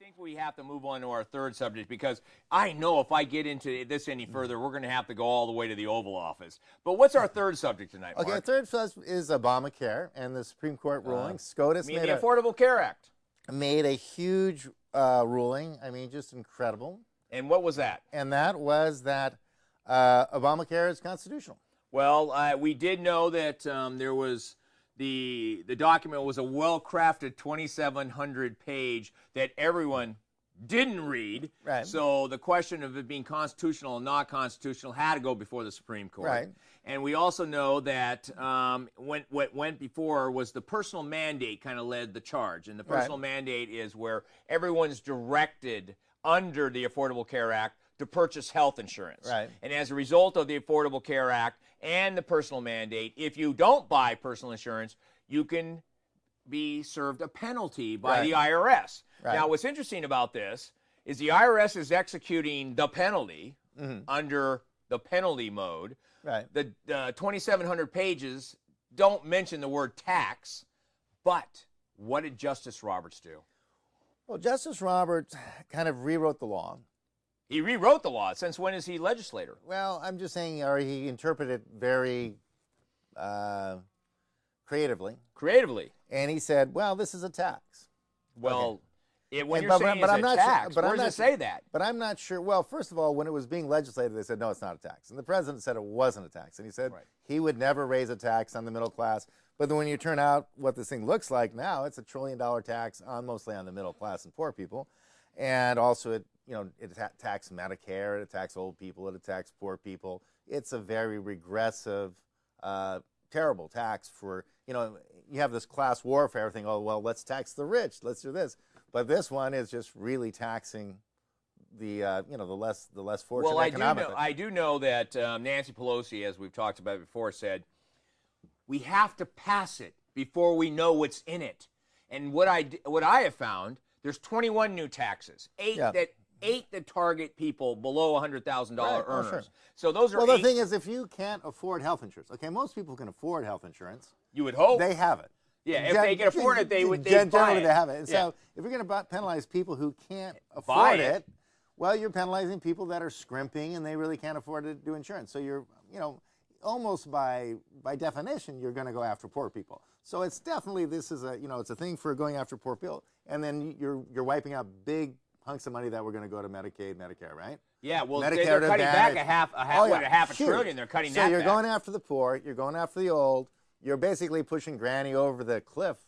think we have to move on to our third subject because I know if I get into this any further, we're going to have to go all the way to the Oval Office. But what's our third subject tonight, Mark? Okay, third subject is Obamacare and the Supreme Court ruling. SCOTUS made the Affordable Care Act. Made a huge ruling. I mean, just incredible. And what was that? And that was that Obamacare is constitutional. Well, we did know that there was the document was a well-crafted 2,700 page that everyone didn't read. Right. So the question of it being constitutional and not constitutional had to go before the Supreme Court. Right. And we also know that what went before was the personal mandate kind of led the charge. And the personal mandate is where everyone's directed under the Affordable Care Act to purchase health insurance. Right. And as a result of the Affordable Care Act and the personal mandate, if you don't buy personal insurance, you can be served a penalty by the IRS. Right. Now, what's interesting about this is the IRS is executing the penalty under the penalty mode. Right. The 2,700 pages don't mention the word tax, but what did Justice Roberts do? Well, Justice Roberts kind of rewrote the law. He rewrote the law. Since when is he legislator? Well, I'm just saying, or he interpreted it very creatively. Creatively. And he said, well, this is a tax. Well, when you're but saying I'm it's a not tax, sure, where does it say that? But I'm not sure. Well, first of all, when it was being legislated, they said, no, it's not a tax. And the president said it wasn't a tax. And he said he would never raise a tax on the middle class. But then when you turn out what this thing looks like now, it's $1 trillion tax mostly on the middle class and poor people. And also it attacks Medicare, it attacks old people, it attacks poor people. It's a very regressive, terrible tax for, you have this class warfare thing. Oh, well, let's tax the rich. Let's do this. But this one is just really taxing the, the less fortunate economically. Well, I do know that Nancy Pelosi, as we've talked about before, said we have to pass it before we know what's in it. And what I have found, there's 21 new taxes, eight that target people below $100,000 earners. Sure. So those are the thing is, if you can't afford health insurance, okay, most people can afford health insurance. You would hope they have it. Yeah, if they can afford it, they would. Generally, they have it. And so, if you're going to penalize people who can't afford it, well, you're penalizing people that are scrimping and they really can't afford to do insurance. So you're, almost by definition, you're going to go after poor people. So it's definitely it's a thing for going after poor people, and then you're wiping out big hunks of money that were going to go to Medicaid, Medicare, right? Yeah, well, Medicare they're cutting back a half a trillion. They're cutting that back. So you're going after the poor, you're going after the old, you're basically pushing Granny over the cliff,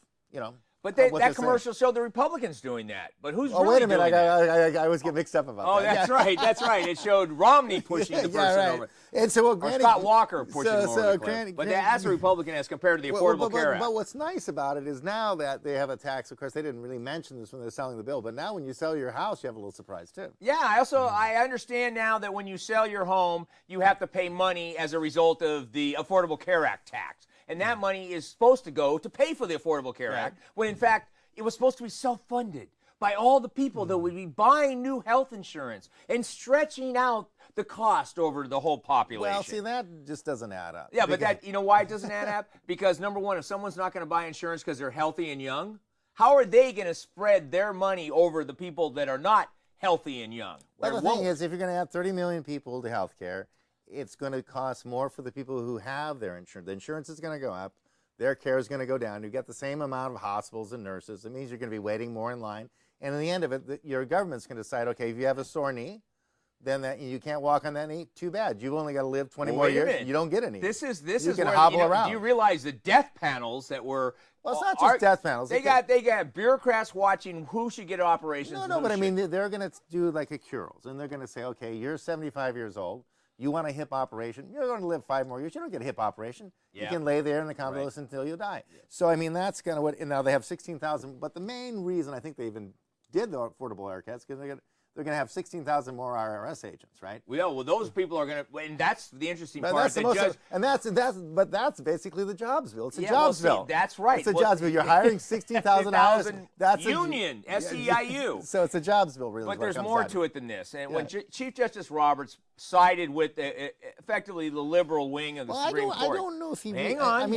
But that commercial showed the Republicans doing that. But who's really wait a minute, doing that? I always get mixed up about that. Oh, that's right, that's right. It showed Romney pushing the person over. And so, or Scott Walker pushing him over the cliff. But that's a Republican as compared to the Affordable Care Act. But what's nice about it is now that they have a tax, of course, they didn't really mention this when they're selling the bill, but now when you sell your house, you have a little surprise, too. Yeah, I understand now that when you sell your home, you have to pay money as a result of the Affordable Care Act tax. And that money is supposed to go to pay for the Affordable Care Act, when in fact, it was supposed to be self-funded by all the people that would be buying new health insurance and stretching out the cost over the whole population. Well, see, that just doesn't add up. Yeah, but you know why it doesn't add up? Because, number one, if someone's not going to buy insurance because they're healthy and young, how are they going to spread their money over the people that are not healthy and young? Well, the thing is, if you're going to add 30 million people to health care, it's going to cost more for the people who have their insurance. The insurance is going to go up. Their care is going to go down. You get the same amount of hospitals and nurses. It means you're going to be waiting more in line. And in the end of it, your government's going to decide, okay, if you have a sore knee, then you can't walk on that knee. Too bad. You've only got to live 20 more years. You don't get any. This is you can where, hobble around. Do you realize the death panels that were? Well, it's not just death panels. They got bureaucrats watching who should get operations. No, but I mean, they're going to do like a Curals, and they're going to say, okay, you're 75 years old. You want a hip operation, you're going to live 5 more years. You don't get a hip operation. Yeah. You can lay there in the convalescent until you die. Yeah. So, I mean, that's kind of what, and now they have 16,000. But the main reason I think they even did the Affordable Care Act is because they're going to have 16,000 more IRS agents, right? Well, those people are going to, and that's the interesting part. That's basically the jobs bill. It's a jobs bill. That's right. It's a jobs bill. You're hiring 16,000 hours. That's union, SEIU. So it's a jobs bill, really. But there's more to it than this. And when Chief Justice Roberts sided with effectively the liberal wing of the Supreme Court. I don't know if he. Hang on.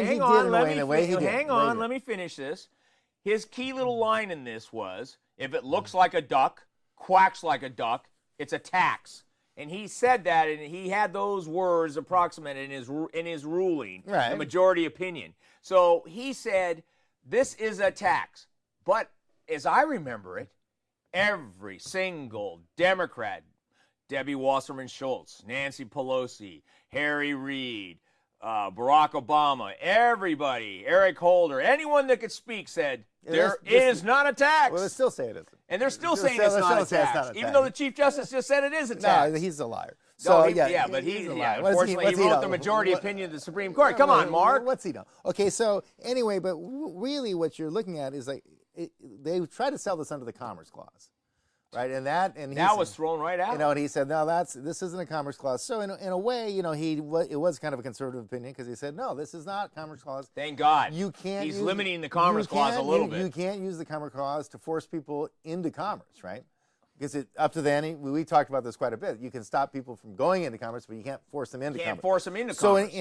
Let me finish this. His key little line in this was, If it looks like a duck, quacks like a duck, it's a tax. And he said that, and he had those words approximated in his ruling, the majority opinion. So he said, this is a tax. But as I remember it, every single Democrat, Debbie Wasserman Schultz, Nancy Pelosi, Harry Reid, Barack Obama, everybody, Eric Holder, anyone that could speak said, there is not a tax. Well, they still say it isn't. And they're still saying it's not a tax, even though the Chief Justice just said it is a tax. No, he's a liar. So, but he's a liar. Unfortunately, he wrote the majority opinion of the Supreme Court. Come on, Mark. What's he know? Okay, so anyway, but really what you're looking at is like they try to sell this under the Commerce Clause. Right, and that was thrown right out. And he said, no, this isn't a Commerce Clause. So in a way, it was kind of a conservative opinion because he said, no, this is not Commerce Clause. Thank God. You can't. He's limiting the Commerce Clause a little bit. You can't use the Commerce Clause to force people into commerce, right? Because up to then, we talked about this quite a bit. You can stop people from going into commerce, but you can't force them into commerce. You can't force them into commerce. So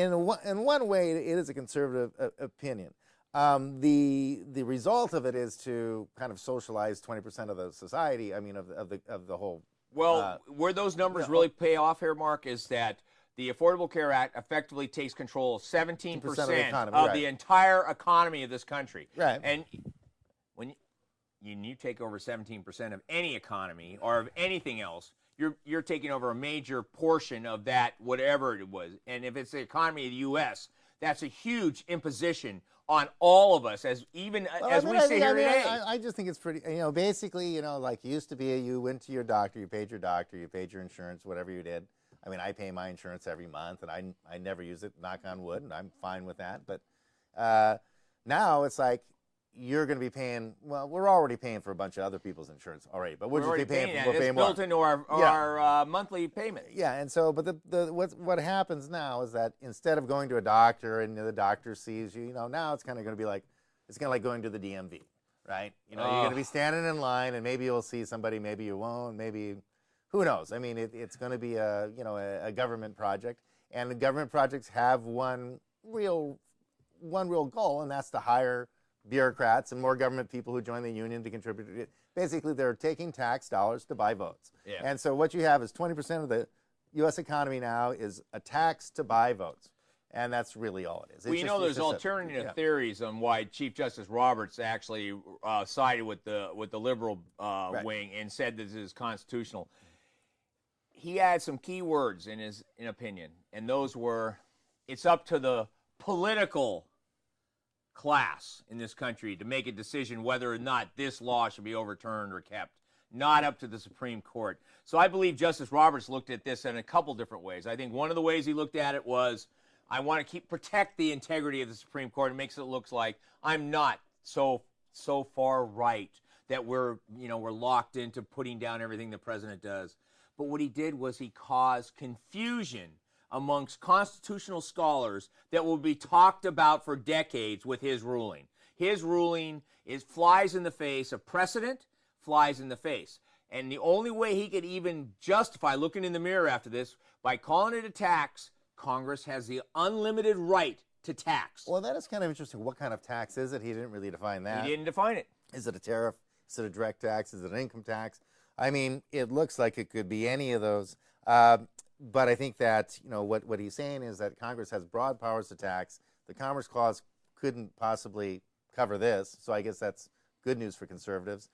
in one way, it is a conservative opinion. The result of it is to kind of socialize 20% of the society. I mean, of the whole. Well, where those numbers really pay off here, Mark, is that the Affordable Care Act effectively takes control of 17% of the entire economy of this country. Right. And when you take over 17% of any economy or of anything else, you're taking over a major portion of that, whatever it was. And if it's the economy of the U.S., that's a huge imposition on all of us, as we sit here today. I just think it's pretty, basically, like used to be, you went to your doctor, you paid your insurance, whatever you did. I mean, I pay my insurance every month, and I never use it, knock on wood, and I'm fine with that. But now it's like you're going to be paying, well, we're already paying for a bunch of other people's insurance already, but we're just be paying for it's more. Built into our monthly payment. Yeah, and so, but what happens now is that instead of going to a doctor and the doctor sees you, now it's kind of going to be like, it's kind of like going to the DMV, right? You're going to be standing in line, and maybe you'll see somebody, maybe you won't, maybe, who knows? I mean, it's going to be a government project, and the government projects have one real goal, and that's to hire bureaucrats and more government people who join the union to contribute. Basically, they're taking tax dollars to buy votes. Yeah. And so what you have is 20% of the U.S. economy now is a tax to buy votes. And that's really all it is. Well, there's alternative theories on why Chief Justice Roberts actually sided with the liberal wing and said this is constitutional. He had some key words in his opinion, and those were, it's up to the political class in this country to make a decision whether or not this law should be overturned or kept, not up to the Supreme Court. So I believe Justice Roberts looked at this in a couple different ways. I think one of the ways he looked at it was, I want to protect the integrity of the Supreme Court. It makes it look like I'm not so far right that we're locked into putting down everything the president does. But what he did was he caused confusion amongst constitutional scholars that will be talked about for decades with his ruling. His ruling flies in the face of precedent, flies in the face. And the only way he could even justify looking in the mirror after this, by calling it a tax, Congress has the unlimited right to tax. Well, that is kind of interesting. What kind of tax is it? He didn't really define that. He didn't define it. Is it a tariff? Is it a direct tax? Is it an income tax? I mean, it looks like it could be any of those. But I think that, what he's saying is that Congress has broad powers to tax. The Commerce Clause couldn't possibly cover this, so I guess that's good news for conservatives.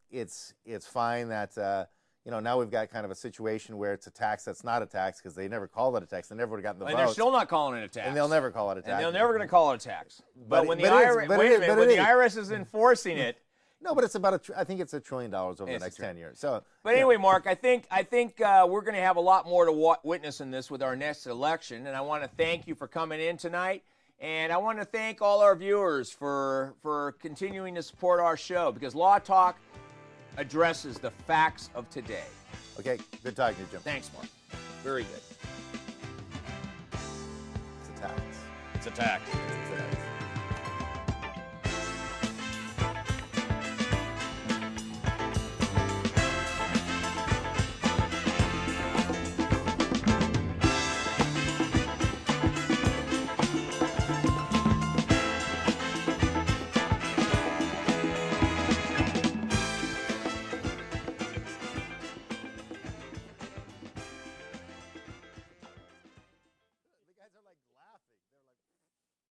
It's fine that, now we've got kind of a situation where it's a tax that's not a tax because they never called it a tax. They never would have gotten the votes. And they're still not calling it a tax. And they'll never call it a tax. And they're never going to call it a tax. But when the IRS is enforcing it, no, but it's about I think it's $1 trillion over the next 10 years. So, but anyway, Mark, I think we're going to have a lot more to witness in this with our next election, and I want to thank you for coming in tonight, and I want to thank all our viewers for continuing to support our show, because Law Talk addresses the facts of today. Okay, good talking to you, Jim. Thanks, Mark. Very good. It's a tax. It's a tax. It's a tax.